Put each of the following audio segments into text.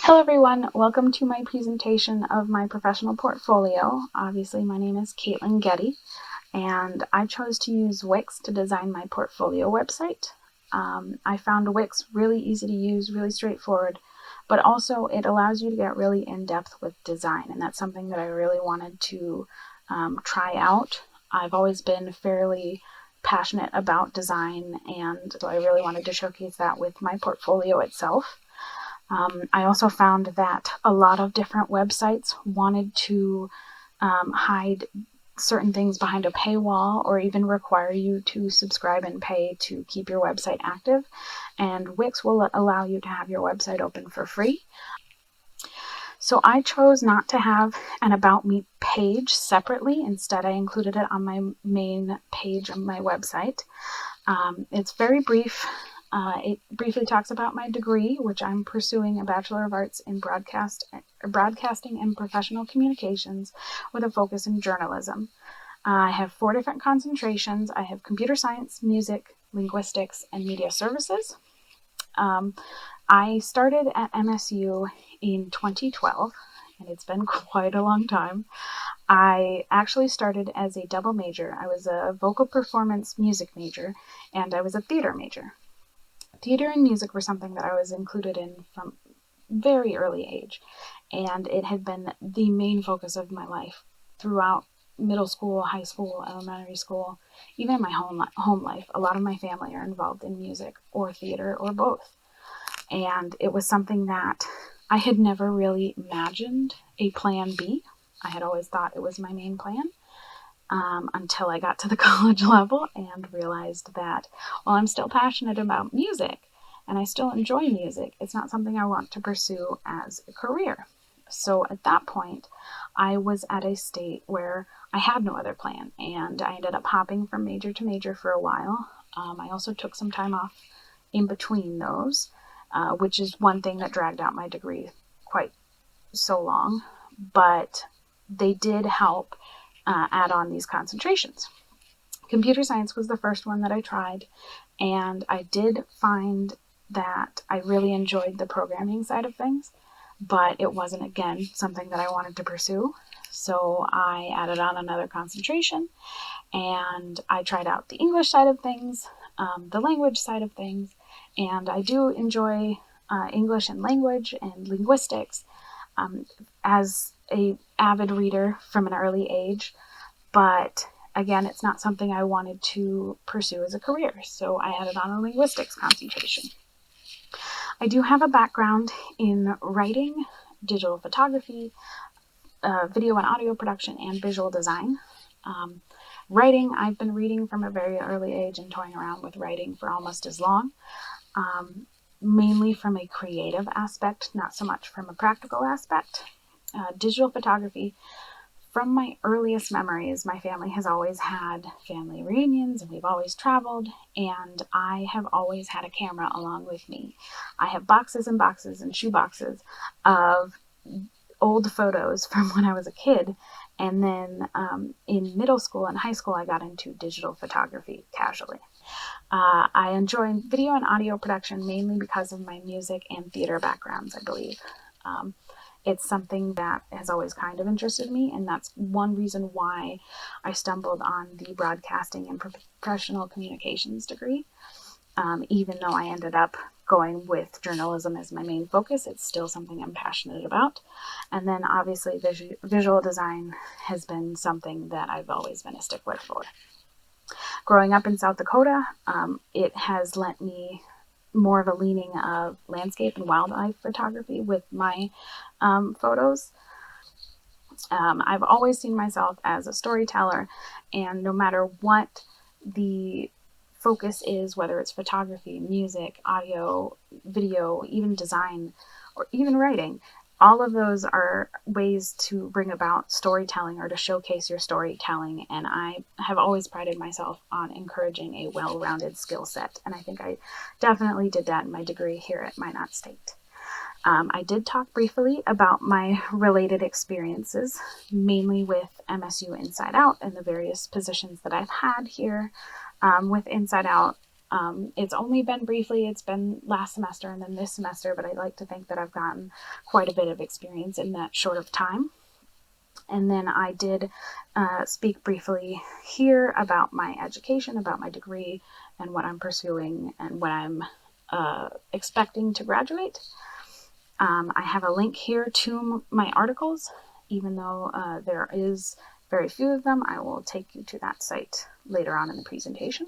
Hello everyone, welcome to my presentation of my professional portfolio. Obviously my name is Caitlin Getty and I chose to use Wix to design my portfolio website. I found Wix really easy to use, really straightforward, but also it allows you to get really in-depth with design, and that's something that I really wanted to try out. I've always been fairly passionate about design, and so I really wanted to showcase that with my portfolio itself. I also found that a lot of different websites wanted to hide certain things behind a paywall or even require you to subscribe and pay to keep your website active, and Wix will allow you to have your website open for free. So I chose not to have an About Me page separately. Instead, I included it on my main page of my website. It's very brief. It briefly talks about my degree, which I'm pursuing a Bachelor of Arts in Broadcasting and Professional Communications with a focus in journalism. I have 4 different concentrations. I have computer science, music, linguistics, and media services. I started at MSU in 2012, and it's been quite a long time. I actually started as a double major. I was a vocal performance music major, and I was a theater major. Theater and music were something that I was included in from very early age, and it had been the main focus of my life throughout middle school, high school, elementary school, even in my home life. A lot of my family are involved in music or theater or both, and it was something that I had never really imagined a plan B. I had always thought it was my main plan. Until I got to the college level and realized that while I'm still passionate about music and I still enjoy music, it's not something I want to pursue as a career. So at that point, I was at a state where I had no other plan, and I ended up hopping from major to major for a while. I also took some time off in between those, which is one thing that dragged out my degree quite so long, but they did help add on these concentrations. Computer science was the first one that I tried, and I did find that I really enjoyed the programming side of things, but it wasn't, again, something that I wanted to pursue. So I added on another concentration, and I tried out the English side of things, the language side of things, and I do enjoy English and language and linguistics. As a avid reader from an early age, but again, it's not something I wanted to pursue as a career, so I added on a linguistics concentration. I do have a background in writing, digital photography, video and audio production, and visual design. Writing, I've been reading from a very early age and toying around with writing for almost as long. Mainly from a creative aspect, not so much from a practical aspect. Digital photography, from my earliest memories, my family has always had family reunions and we've always traveled, and I have always had a camera along with me. I have boxes and boxes and shoe boxes of old photos from when I was a kid, and then in middle school and high school I got into digital photography casually. I enjoy video and audio production mainly because of my music and theater backgrounds, I believe. It's something that has always kind of interested me, and that's one reason why I stumbled on the broadcasting and professional communications degree. Even though I ended up going with journalism as my main focus, it's still something I'm passionate about. And then obviously visual design has been something that I've always been a stickler for. Growing up in South Dakota, it has lent me more of a leaning of landscape and wildlife photography with my photos. I've always seen myself as a storyteller, and no matter what the focus is, whether it's photography, music, audio, video, even design, or even writing, all of those are ways to bring about storytelling or to showcase your storytelling, and I have always prided myself on encouraging a well-rounded skill set, and I think I definitely did that in my degree here at Minot State. I did talk briefly about my related experiences, mainly with MSU Inside Out and the various positions that I've had here with Inside Out. It's only been briefly, it's been last semester and then this semester, but I like to think that I've gotten quite a bit of experience in that short of time. And then I did speak briefly here about my education, about my degree, and what I'm pursuing and when I'm expecting to graduate. I have a link here to my articles. Even though there is very few of them, I will take you to that site later on in the presentation.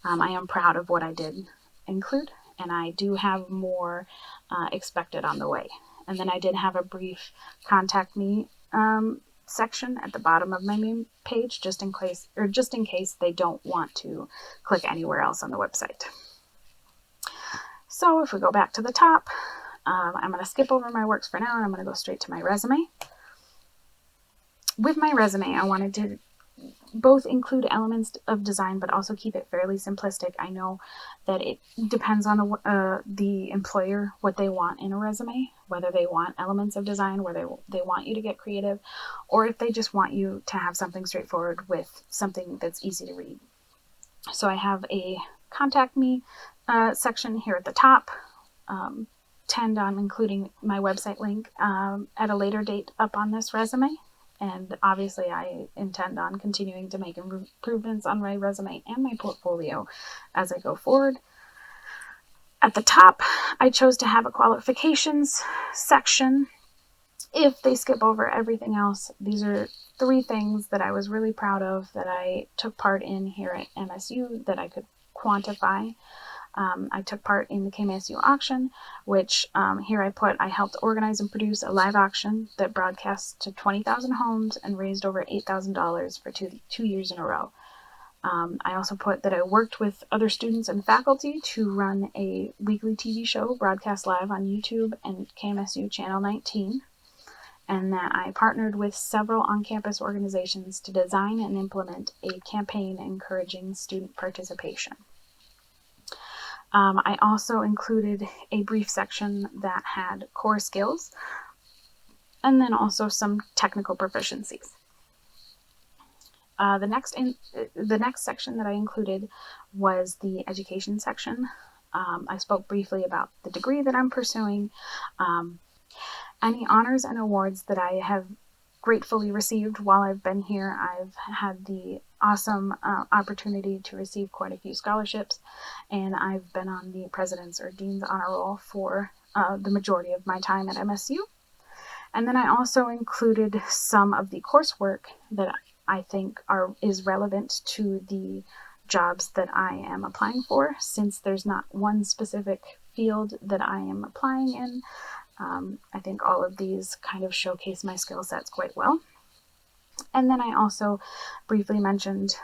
I am proud of what I did include, and I do have more expected on the way. And then I did have a brief contact me section at the bottom of my main page, just in case they don't want to click anywhere else on the website. So if we go back to the top, I'm going to skip over my works for now, and I'm going to go straight to my resume. With my resume, I wanted to both include elements of design, but also keep it fairly simplistic. I know that it depends on the employer, what they want in a resume, whether they want elements of design, whether they want you to get creative, or if they just want you to have something straightforward with something that's easy to read. So I have a contact me section here at the top. Tend on including my website link at a later date up on this resume. And obviously I intend on continuing to make improvements on my resume and my portfolio as I go forward. At the top, I chose to have a qualifications section. If they skip over everything else, these are 3 things that I was really proud of that I took part in here at MSU that I could quantify. I took part in the KMSU auction, which here I helped organize and produce a live auction that broadcast to 20,000 homes and raised over $8,000 for two years in a row. I also put that I worked with other students and faculty to run a weekly TV show broadcast live on YouTube and KMSU Channel 19, and that I partnered with several on-campus organizations to design and implement a campaign encouraging student participation. I also included a brief section that had core skills and then also some technical proficiencies. The next section that I included was the education section. I spoke briefly about the degree that I'm pursuing, any honors and awards that I have gratefully received while I've been here. I've had the awesome opportunity to receive quite a few scholarships, and I've been on the President's or Dean's Honor Roll for the majority of my time at MSU. And then I also included some of the coursework that I think is relevant to the jobs that I am applying for, since there's not one specific field that I am applying in. I think all of these kind of showcase my skill sets quite well. And then I also briefly mentioned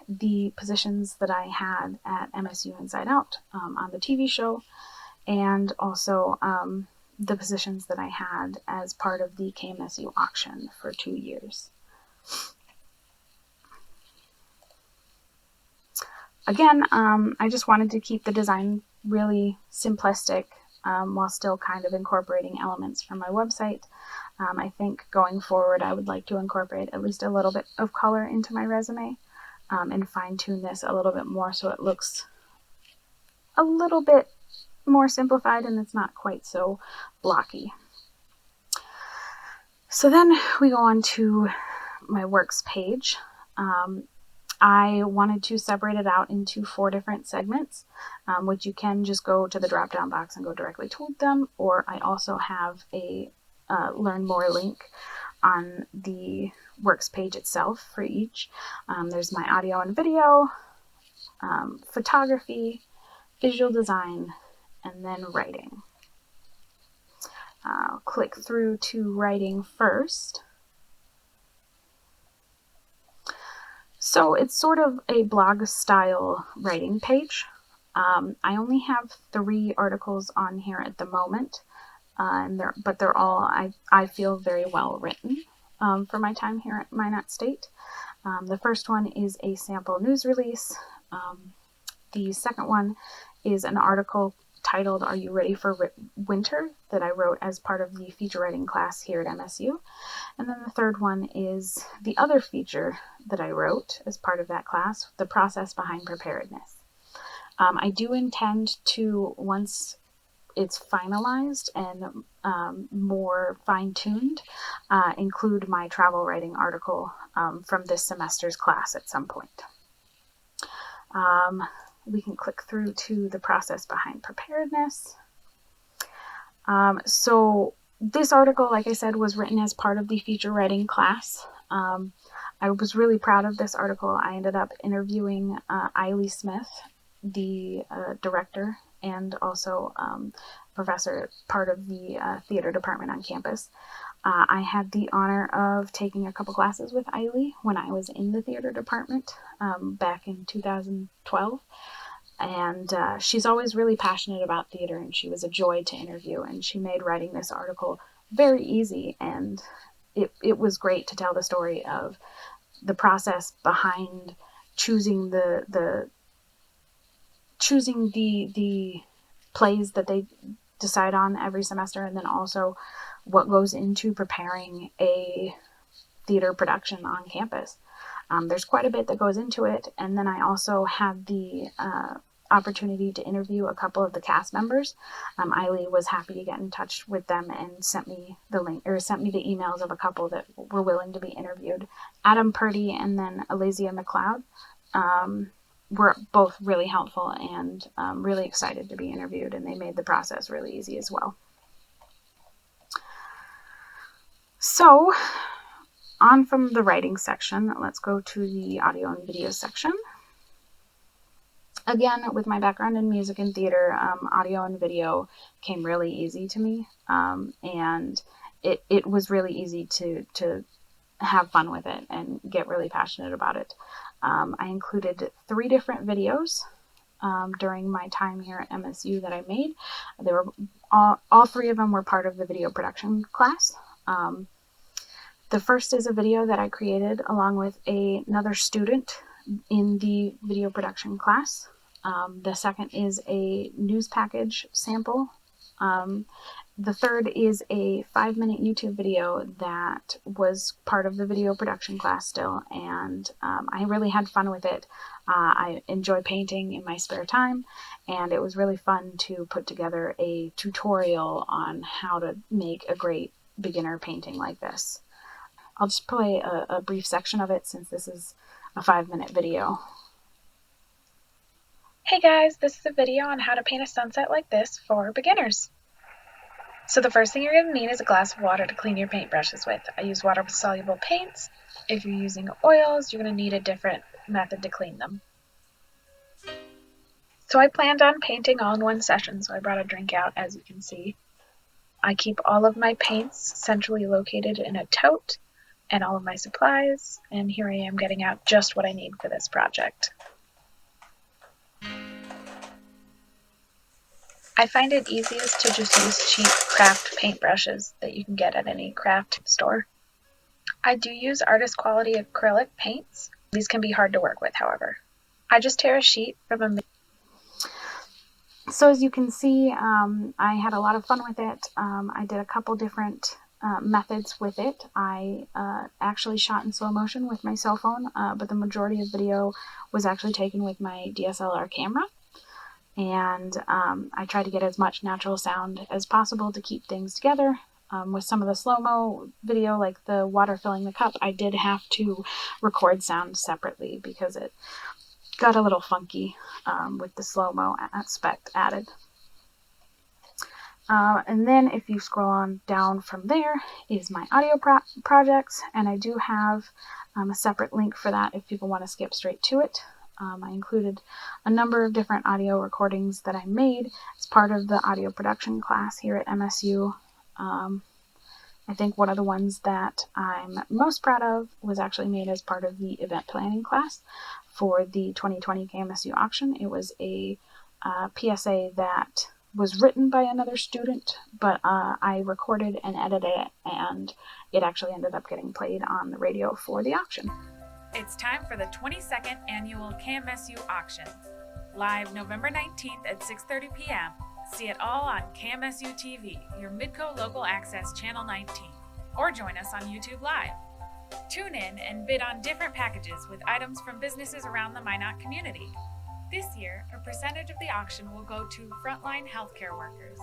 the positions that I had at MSU Inside Out on the TV show, and also the positions that I had as part of the KMSU auction for 2 years. Again, I just wanted to keep the design really simplistic while still kind of incorporating elements from my website. I think going forward, I would like to incorporate at least a little bit of color into my resume and fine-tune this a little bit more so it looks a little bit more simplified and it's not quite so blocky. So then we go on to my works page. I wanted to separate it out into 4 different segments, which you can just go to the drop-down box and go directly to them, or I also have a Learn More link on the works page itself for each. There's my audio and video, photography, visual design, and then writing. I'll click through to writing first. So it's sort of a blog style writing page. I only have 3 articles on here at the moment, but they're all, I feel, very well written for my time here at Minot State. The first one is a sample news release. The second one is an article titled "Are You Ready for Winter?" that I wrote as part of the feature writing class here at MSU. And then the third one is the other feature that I wrote as part of that class, The Process Behind Preparedness. I do intend to, once it's finalized and more fine-tuned, include my travel writing article from this semester's class at some point. We can click through to the process behind preparedness. So this article, like I said, was written as part of the feature writing class. I was really proud of this article. I ended up interviewing Eiley Smith, the director and also professor, part of the theater department on campus. I had the honor of taking a couple classes with Eiley when I was in the theater department back in 2012. And she's always really passionate about theater, and she was a joy to interview, and she made writing this article very easy, and it was great to tell the story of the process behind choosing the plays that they decide on every semester, and then also what goes into preparing a theater production on campus. There's quite a bit that goes into it, and then I also had the opportunity to interview a couple of the cast members. Eiley was happy to get in touch with them and sent me the link, or sent me the emails of a couple that were willing to be interviewed. Adam Purdy and then Alizia McLeod were both really helpful and really excited to be interviewed, and they made the process really easy as well. So, on from the writing section, let's go to the audio and video section. Again, with my background in music and theater, audio and video came really easy to me, and it was really easy to have fun with it and get really passionate about it. I included 3 different videos during my time here at MSU that I made. They were all 3 of them were part of the video production class. The first is a video that I created along with another student in the video production class. The second is a news package sample. The third is a 5-minute YouTube video that was part of the video production class still, and I really had fun with it. I enjoy painting in my spare time, and it was really fun to put together a tutorial on how to make a great beginner painting like this. I'll just play a brief section of it since this is a 5-minute video. Hey guys, this is a video on how to paint a sunset like this for beginners. So the first thing you're going to need is a glass of water to clean your paintbrushes with. I use water-soluble paints. If you're using oils, you're going to need a different method to clean them. So I planned on painting all in one session, so I brought a drink out, as you can see. I keep all of my paints centrally located in a tote and all of my supplies, and here I am getting out just what I need for this project. I find it easiest to just use cheap craft paintbrushes that you can get at any craft store. I do use artist quality acrylic paints. These can be hard to work with, however. I just tear a sheet from a... So as you can see, I had a lot of fun with it. I did a couple different methods with it. I actually shot in slow motion with my cell phone, but the majority of video was actually taken with my DSLR camera. And I tried to get as much natural sound as possible to keep things together. With some of the slow-mo video, like the water filling the cup, I did have to record sound separately because it got a little funky with the slow-mo aspect added. And then if you scroll on down from there is my audio projects, and I do have a separate link for that if people want to skip straight to it. I included a number of different audio recordings that I made as part of the audio production class here at MSU. I think one of the ones that I'm most proud of was actually made as part of the event planning class for the 2020 KMSU auction. It was a PSA that was written by another student, but I recorded and edited it, and it actually ended up getting played on the radio for the auction. It's time for the 22nd annual KMSU auction. Live November 19th at 6:30 p.m. See it all on KMSU TV, your Midco local access channel 19, or join us on YouTube Live. Tune in and bid on different packages with items from businesses around the Minot community. This year, a percentage of the auction will go to frontline healthcare workers.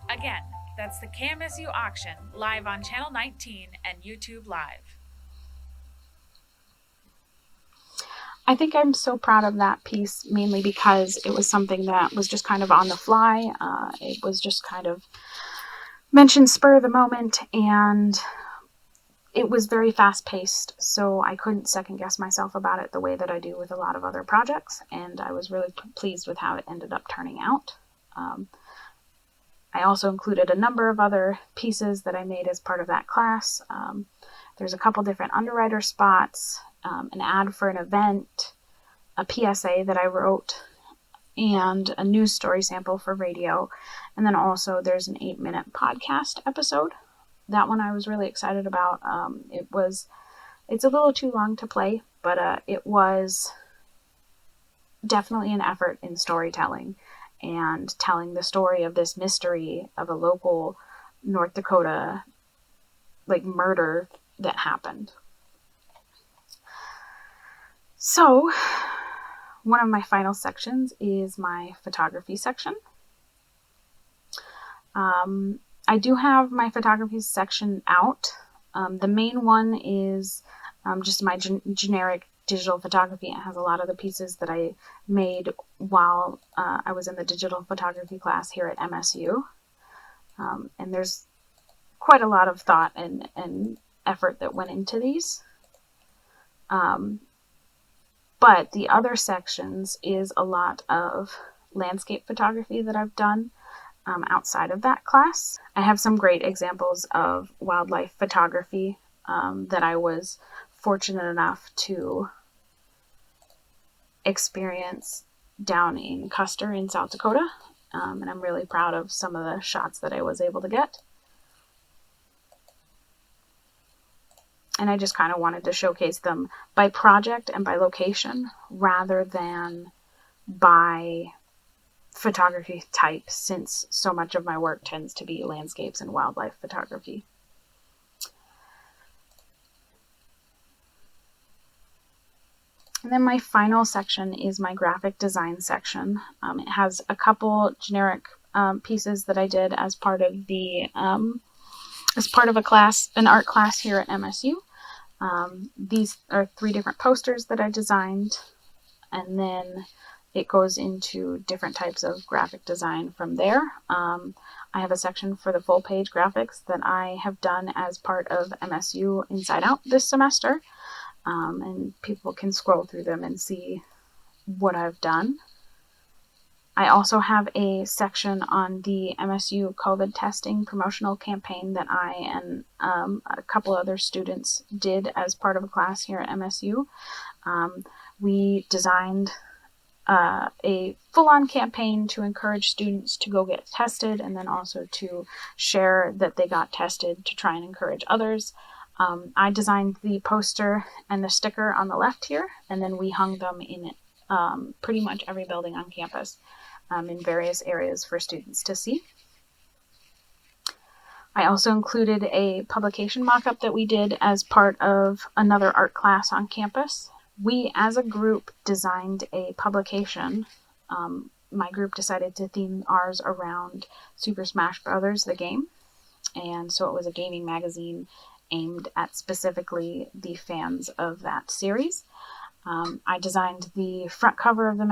Again, that's the KMSU auction, live on Channel 19 and YouTube Live. I think I'm so proud of that piece, mainly because it was something that was just kind of on the fly. It was just kind of mentioned spur of the moment, and it was very fast paced, so I couldn't second guess myself about it the way that I do with a lot of other projects, and I was really pleased with how it ended up turning out. I also included a number of other pieces that I made as part of that class. There's a couple different underwriter spots, an ad for an event, a PSA that I wrote, and a news story sample for radio. And then also there's an 8-minute podcast episode. That one I was really excited about. It's a little too long to play, but it was definitely an effort in storytelling and telling the story of this mystery of a local North Dakota murder that happened. So one of my final sections is my photography section. I do have my photography section out. The main one is just my generic digital photography. It has a lot of the pieces that I made while I was in the digital photography class here at MSU. And there's quite a lot of thought and effort that went into these. But the other sections is a lot of landscape photography that I've done outside of that class. I have some great examples of wildlife photography that I was fortunate enough to experience down in Custer in South Dakota. And I'm really proud of some of the shots that I was able to get. And I just kind of wanted to showcase them by project and by location rather than by photography type, since so much of my work tends to be landscapes and wildlife photography. And then my final section is my graphic design section. It has a couple generic pieces that I did as part of a class, an art class here at MSU. These are 3 different posters that I designed, and then it goes into different types of graphic design from there. I have a section for the full page graphics that I have done as part of MSU Inside Out this semester. And people can scroll through them and see what I've done. I also have a section on the MSU COVID testing promotional campaign that I and a couple other students did as part of a class here at MSU. We designed a full-on campaign to encourage students to go get tested, and then also to share that they got tested to try and encourage others. I designed the poster and the sticker on the left here, and then we hung them in pretty much every building on campus in various areas for students to see. I also included a publication mock-up that we did as part of another art class on campus. We, as a group, designed a publication. My group decided to theme ours around Super Smash Bros., the game, and so it was a gaming magazine aimed at specifically the fans of that series. I designed the front cover of the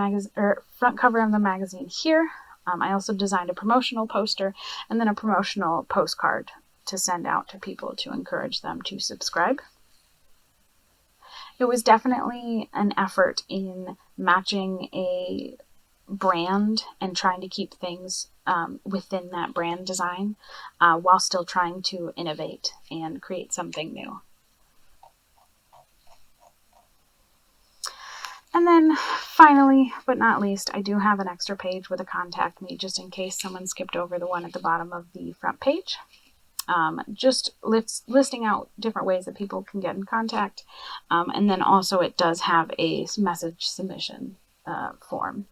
magazine here. I also designed a promotional poster and then a promotional postcard to send out to people to encourage them to subscribe. It was definitely an effort in matching a brand and trying to keep things within that brand design while still trying to innovate and create something new. And then finally, but not least, I do have an extra page with a contact me just in case someone skipped over the one at the bottom of the front page. Just listing out different ways that people can get in contact. And then also it does have a message submission form.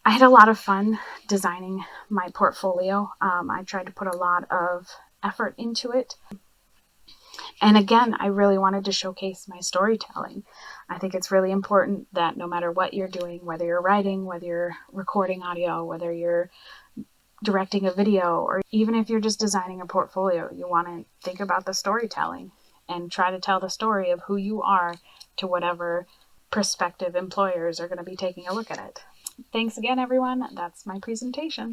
I had a lot of fun designing my portfolio. I tried to put a lot of effort into it. And again, I really wanted to showcase my storytelling. I think it's really important that no matter what you're doing, whether you're writing, whether you're recording audio, whether you're directing a video, or even if you're just designing a portfolio, you want to think about the storytelling and try to tell the story of who you are to whatever prospective employers are going to be taking a look at it. Thanks again, everyone. That's my presentation.